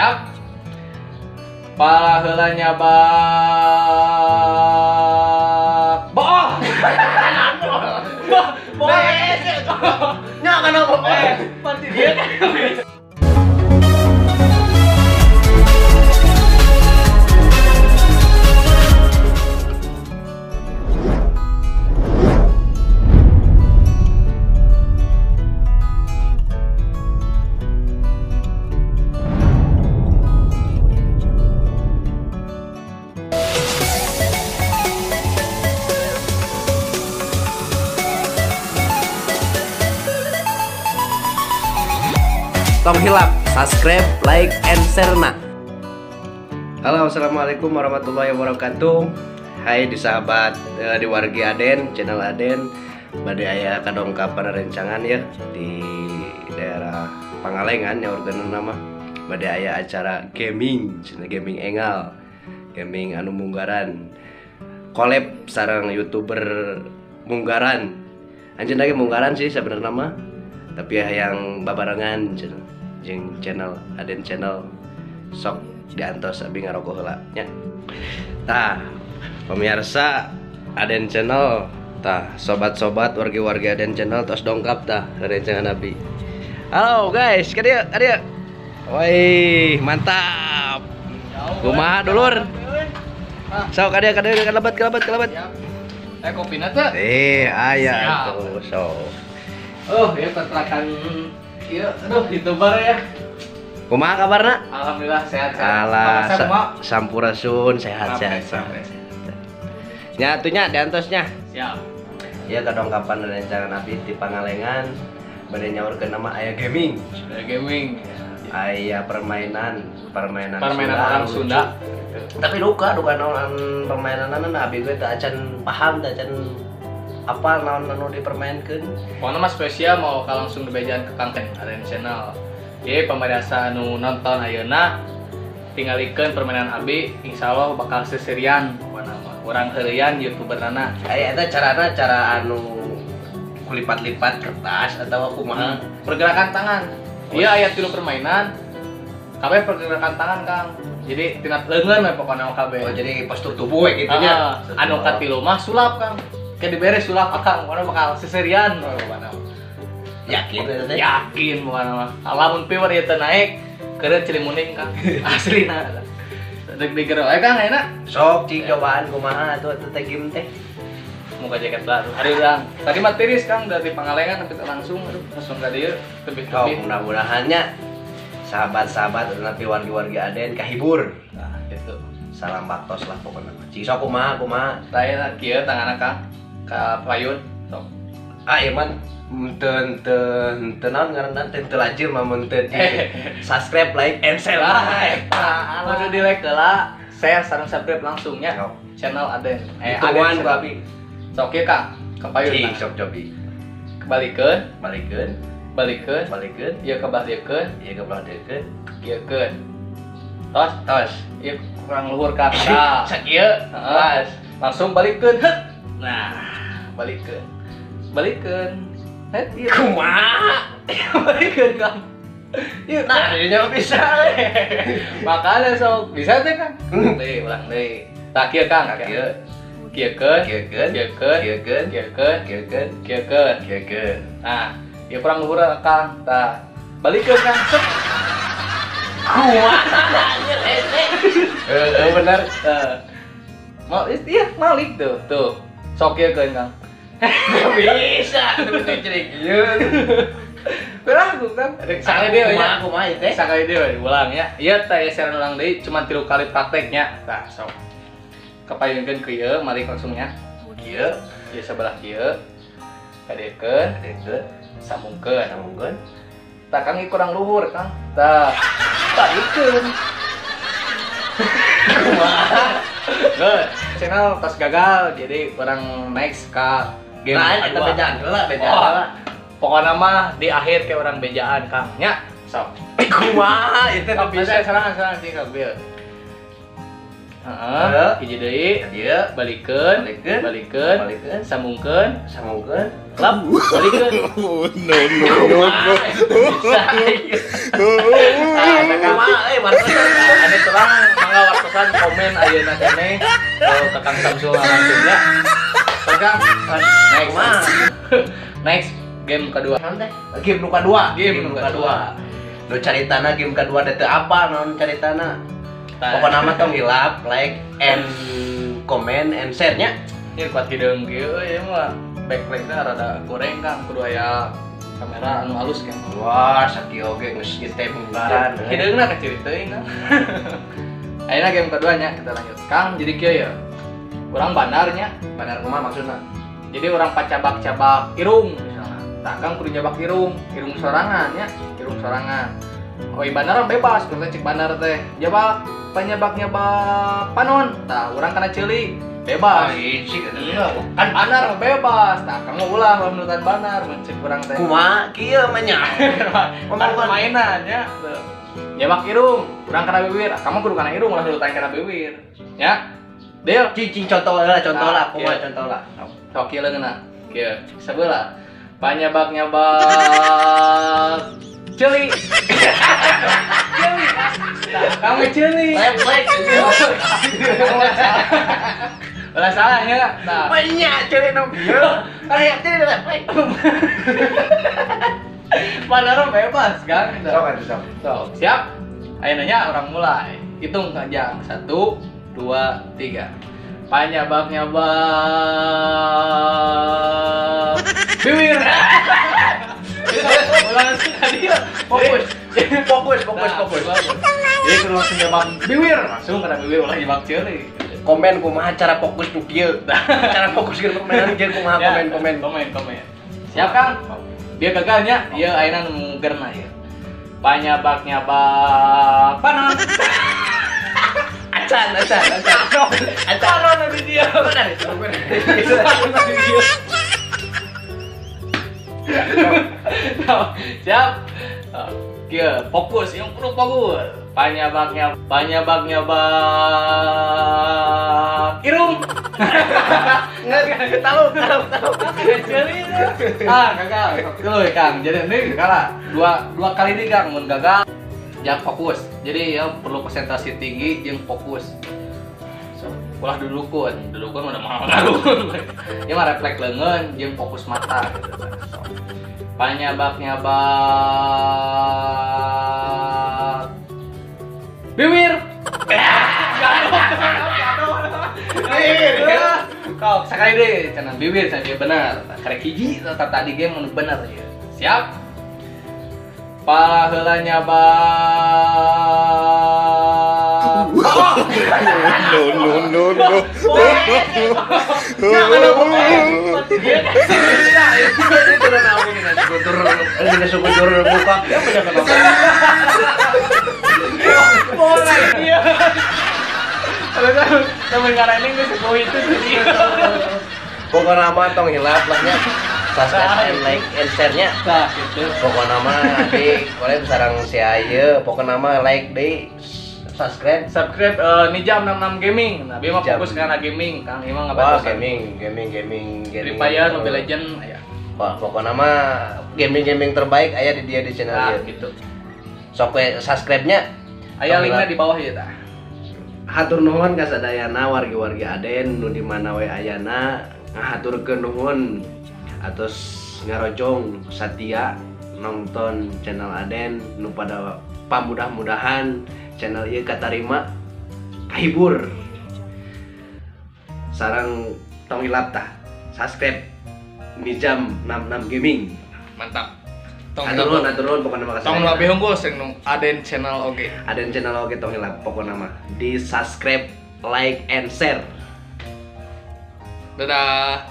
Siap. Paheulanya boong. Boong. Nya kenapa? Pasti dia. Tong hilap, subscribe, like, and share na. Halo, assalamualaikum warahmatullahi wabarakatuh. Hai di sahabat di wargi Aden, channel Aden. Bade aya kadongkapan rencangan ya di daerah Pangalengan ya organ nama. Bade aya acara gaming, gaming engal, gaming anu munggaran. Collab sareng YouTuber munggaran. Anjeun lagi munggaran sih sebenarnya mah. Tapi ya yang babarengan jeung channel Aden channel sok diantos abi ngarogoh heula nya. Tah, pemirsa Aden channel, tah sobat-sobat wargi-wargi Aden channel tos dongkap tah rencangan abi. Halo guys, kadia. Woi, mantap. Kumaha dulur? Sok kadia kelebat. Kopina teh. Aya tuh sok. Oh, ya kontrakan ieu aduh YouTuber ya. Kumaha kabarna? Alhamdulillah sehat. Alah, sampurasun sehat. Nya atunya diantosnya. Siap. Ya kadongkapan rencangan abi di Pangalengan. Bade nyaurkeun nama aya gaming. Gaming. Aya permainan orang Sunda. Tapi duka naon permainanna abi gue teu acan paham, teu acan apa naon anu dipermainkeun. Pokoknya mas spesial mau langsung dibejaan ke konten Aden channel. Jadi pemirsa anu nonton ayeuna tingalikeun permainan abi, insyaallah bakal seserian urang heurian YouTuberna. Eta carana cara anu kulipat-lipat kertas atau kumaha? Pergerakan tangan. Iya aya 3 permainan. Kabeh pergerakan tangan, Kang. Jadi tina leungeun we pokona kabeh. Oh, jadi postur tubuh we kitu nya. Anu katilu mah sulap, Kang. Kayak diberes sulap akang, mana bakal seserian mana. Yakin teh? Yakin mana mah. Lamun power ieu teh naik, keureun cilimuning Kang. Aslina. Deg digero Kang enak. Sok cing cobaan kumaha atuh teh game teh. Muka jaket baru. Hari urang. Tadi mah tiris Kang dari Pangalengan tapi langsung ka dieu tebih-tebih. Mudah-mudahannya sahabat-sahabat nanti wargi-wargi Aden kahibur. Nah, gitu. Salam baktos lah pokoknya. Cing sok kumaha. Taya kieu tanganna Kang. Ka payun sok. Ieu mah teu naon ngaranna teu lajir mah mun teu di subscribe, like, and share. Kudu di like heula, share sareng subscribe langsung nya. Channel Aden. Ituan babi. Sok ieu Kang, ka payun. Cing sok cobi. Kebalikeun, Balikeun. ieu kebalikeun, ieukeun. Tos. Ieu kurang luhur Kang. Tah. Sakieu. Pas. Langsung balikeun. Nah, balikeun. Ieu Kumaha? balikeun Kang. Ieu Nah, ieu nya bisa. makanya sok bisa teh Kang. Ulang deui. Tah kieu Kang, kieu. Kieukeun. Nah, ieu kurang luhur Kang. Tah. Balikeun Kang. Kumaha? Bener. Mau iya malik tuh. Sok kieukeun Kang. Bisa, teu cerik ieu. Beragu Kang. Sakali deui nya. Kumaha teh? Sakali deui ulang ya. Ieu teh saran ulang deui cuma 3 kali prakteknya. Tah, sok. Kapayunkeun ke ieu, malik langsungnya. Kieu, sebelah kieu. Kadekeun, sambungkeun. Tah Kang ieu kurang luhur Kang. Tah. Balikeun. Kumaha? Good. Channel pas gagal jadi orang next ke game kedua. Bejaan heula. Pokoknya mah di akhir kayak orang bejaan Kang. Nya, sok. Kumaha itu teh bisa. Serangan sih Kang Bil. Heeh. Hiji deui. Dieu balikeun, sambungkeun. Lap, balikeun. No. Kumaha markeun misalkan komen ayeuna keneh ke Kang Samsul langsungnya. Kang, next game kedua. Game nu kadua. Game nu kedua. Nu caritana game kedua teh apa naon caritana? Pokona mah tong hilap, like and comment and share nya. Ieu kuat hideung kieu ieu mah backlight-na rada kurang Kang, kudu aya kamera anu halus kan. Wah, sakieu oge geus item hunggaran. Hideungna kecil teuing Kang. Ayeuna game keduanya kita lanjut. Kang, jadi kieu ya. Urang bandarnya, Bandar kumaha maksudna? jadi orang pacabak-cabak irung misalnya. Tah Kang kudu nyabak irung sorangan nya, irung sorangan. Oh, bandar bebas, kita cek bandar teh. Jabak panyabak-nyabak panon. Tah urang kana ceuli bebas. Kan bandar bebas. Tah Kang mau ulah menutan bandar mencek urang teh. Kumaha kieu mah nya? Kan mainan nya. Jabak irung, urang kana bibir. Kamu kudu kana irung ulah nutan kana bibir. Ya. Deal. Cicing contoh lah, kumaha contoh lah. Sok kieu leungeuna. Kieu, sabeula. Panyabak-nyabak ceuli. Ceuli. Nah, kamu ceuli. Lep. Ulah salah nya. Nah, Banyak ceuli nu kieu. Kayak ceuli lep. bandara bebas kan. Sok. Siap? Ayeuna nya orang mulai. Hitung aja. 1 2 3. Panyabak-nyabak bibir. Ulang tadi fokus. Jadi kudu langsung nyabak bibir, langsung kena bibir ulah nyabak ceuli. Komen kumaha cara fokus nu kieu. Cara fokus ke permainan jeung kumaha komen. Siap Kang? Dia gagalnya, ieu ayeuna nu gerna ieu. Panyabak-nyabak panon. Acan. Panon di dia. Siap? Kieu, fokus, yang perlu fokus. Panyabak-nyabak irung. Tahu. Gagal. Tuh, Kang. Jadi ini kalah. Dua kali nih, Kang. Mun gagal, jangan fokus. Jadi ya perlu konsentrasi tinggi yang fokus. So, ulah dudukun udah mahal ngaruh. Ya mah refleks leungeun jeung fokus mata gitu. So, panyabak-nyabak bibir. Kau sekali deh, cenah bibir saja benar. Karek hiji tetap tadi game mun bener ya. Siap? Paheula nyabak. No. Temen ngarani geus sepuh itu tadi. Pokoknya mah tong hilap lah nya. Subscribe and like and share-nya. Nah, gitu. Pokoknya mah di kolem sareng si ayeuna, pokoknya mah like deui, subscribe Nijam 66 Gaming. Nah, biar mah fokus kana gaming, Kang. Emang wah ngabantu gaming Free Fire, Mobile Legend aya. Wah, pokoknya mah gaming terbaik aya di dia di channel Nah, ieu. gitu. Sok we subscribe-nya. Aya linknya di bawah ya tah. Hatur nuhun ka sadayana wargi-wargi Aden nu di mana we ayana ngahaturkeun nuhun atos ngarojong satia nonton channel Aden nu pada pamudah-mudahan channel ieu katarima kahibur sareng tong hilap tah subscribe Nijam 66 Gaming. Mantap. Atur nuhun pokona makasih. Tong lebih unggul sing nu Aden channel oge. Aden channel oge tong hilap pokona mah di subscribe, like and share. Dadah.